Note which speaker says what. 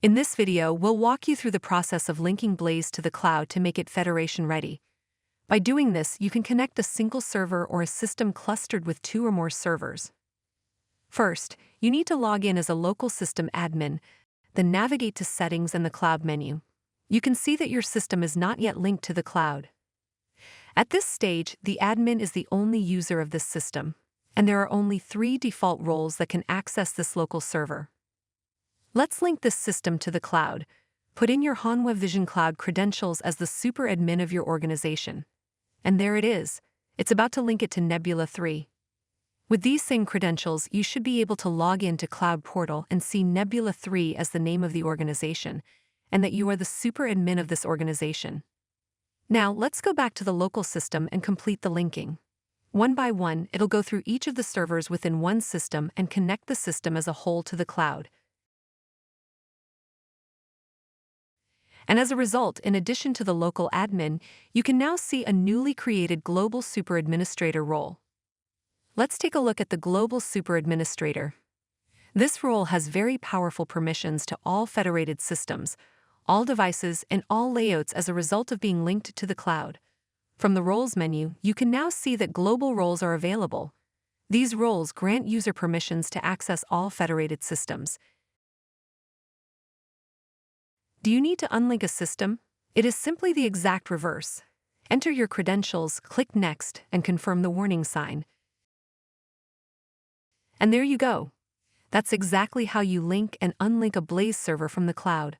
Speaker 1: In this video, we'll walk you through the process of linking Blaze to the cloud to make it Federation ready. By doing this, you can connect a single server or a system clustered with 2 or more servers. First, you need to log in as a local system admin, then navigate to Settings and the Cloud menu. You can see that your system is not yet linked to the cloud. At this stage, the admin is the only user of this system, and there are only 3 default roles that can access this local server. Let's link this system to the cloud. Put in your Hanwha Vision Cloud credentials as the super admin of your organization. And there it is. It's about to link it to Nebula 3. With these same credentials, you should be able to log in to Cloud Portal and see Nebula 3 as the name of the organization, and that you are the super admin of this organization. Now, let's go back to the local system and complete the linking. One by one, it'll go through each of the servers within one system and connect the system as a whole to the cloud. And as a result, in addition to the local admin, you can now see a newly created Global Super Administrator role. Let's take a look at the Global Super Administrator. This role has very powerful permissions to all federated systems, all devices, and all layouts as a result of being linked to the cloud. From the Roles menu, you can now see that global roles are available. These roles grant user permissions to access all federated systems. Do you need to unlink a system? It is simply the exact reverse. Enter your credentials, click Next, and confirm the warning sign. And there you go. That's exactly how you link and unlink a Blaze server from the cloud.